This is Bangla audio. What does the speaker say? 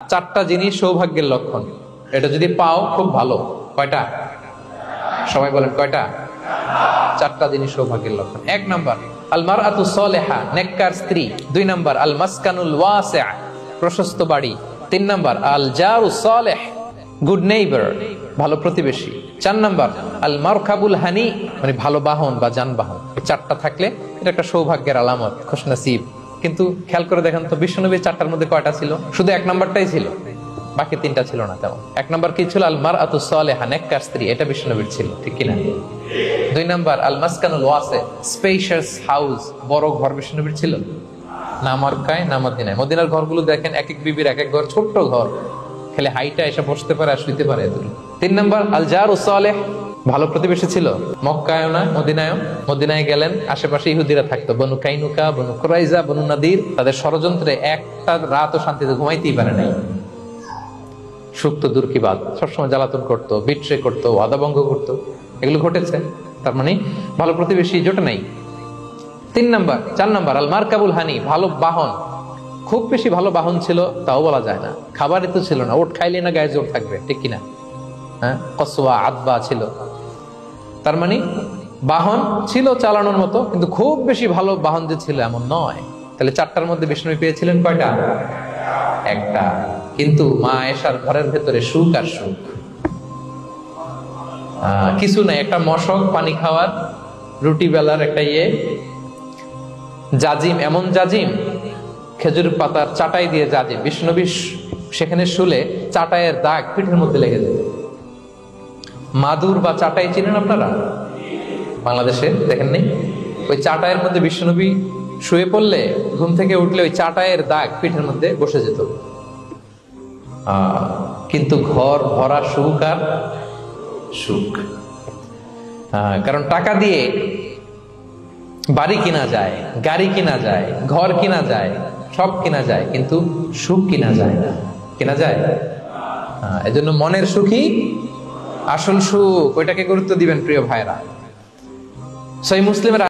চারটা জিনিস সৌভাগ্যের লক্ষণ, এটা যদি পাও খুব ভালো। কয়টা? সবাই বলেন কয়টা? চারটা জিনিস সৌভাগ্যের লক্ষণ। এক নাম্বার আল মারআতু সালেহা, নেককার স্ত্রী। দুই নাম্বার আল মাসকানুল ওয়াসি', প্রশস্ত বাড়ি। তিন নাম্বার আল জারু সালেহ, গুড নেইবার, ভালো প্রতিবেশী। চার নাম্বার আল মারকাবুল হানি, মানে ভালো বাহন বা যানবাহন। চারটা থাকলে এটা একটা সৌভাগ্যের আলামত, খুশনসিব। কিন্তু খেয়াল করে দেখেন তো বিশ্বনবীর চারটার মধ্যে কয়টা ছিল? শুধু এক নাম্বারটাই ছিল, বাকি তিনটা ছিল না তেমন। এক নাম্বার কি ছিল? আল মারআতু সালেহা, নেককার স্ত্রী, এটা বিশ্বনবীর ছিল, ঠিক কিনা? দুই নাম্বার আল মাসকানুল ওয়াসি', স্পেশিয়াস হাউস, বড় ঘর, বিশ্বনবীর ছিল না মক্কায় না মদিনায়। মদিনার ঘরগুলো দেখেন, এক এক বিবির এক এক ঘর, ছোট্ট ঘর, খেলে হাইটা এসে বসতে পারে আর শুইতে পারে এতটুকু। তিন নাম্বার আল জারু সালেহ, ভালো প্রতিবেশী ছিল। মক্কায় না মদিনায়, মদিনায় গেলেন আশেপাশে ইহুদিরা থাকতো, বনু কাইনুকা, বনু কুরাইজা, বনু নাদির। তাদের ষড়যন্ত্রে একটা রাতও শান্তিতে ঘুমাইতেই পারে নাই। সুক্ত দূর কি বাদ, সবসময় জ্বালাতন করতো, বিট্রে করতো, ওয়াদাভঙ্গ করতো, এগুলো ঘটেছে। তার মানে ভালো প্রতিবেশী জোটে নাই। চার নাম্বার আল মারকাবুল হানি, ভালো বাহন। খুব বেশি ভালো বাহন ছিল তাও বলা যায় না, খাবারই তো ছিল না, ওট খাইলে না গায়ে জোর থাকবে, ঠিক কিনা? হ্যাঁ, কসওয়া আদবা ছিল। তার মানে বাহন ছিল চালানোর মতো, কিন্তু খুব বেশি ভালো বাহন যে ছিল এমন নয়। তাহলে চারটার মধ্যে বিষ্ণু পেয়েছিলেন কয়টা? একটা। কিন্তু মা আয়েশার ঘরের ভেতরে সুখ আর সুখ, কিছু নাই। একটা মশক, পানি খাওয়ার, রুটি বেলার একটা জাজিম, এমন জাজিম, খেজুর পাতার চাটাই দিয়ে জাজিম। বিষ্ণুনবী সেখানে শুলে চাটাইয়ের দাগ পিঠের মধ্যে লেগে যেত। মাদুর বা চাটাই চিনেন আপনারা? বাংলাদেশে দেখেন নেই? ওই চাটাইয়ের মধ্যে বিষ্ণুনবী শুয়ে পড়লে, ঘুম থেকে উঠলে ওই চাটাইয়ের দাগ পিঠের মধ্যে বসে যেত। কিন্তু ঘর ভরা সুখ আর সুখ। কারণ টাকা দিয়ে বাড়ি কিনা যায়, গাড়ি কিনা যায়, ঘর কিনা যায়, সব কিনা যায়, কিন্তু সুখ কিনা যায় না। কিনা যায়? এজন্য মনের সুখই আসল সুখ, ওইটাকে গুরুত্ব দিবেন প্রিয় ভাইরা। সহিহ মুসলিমের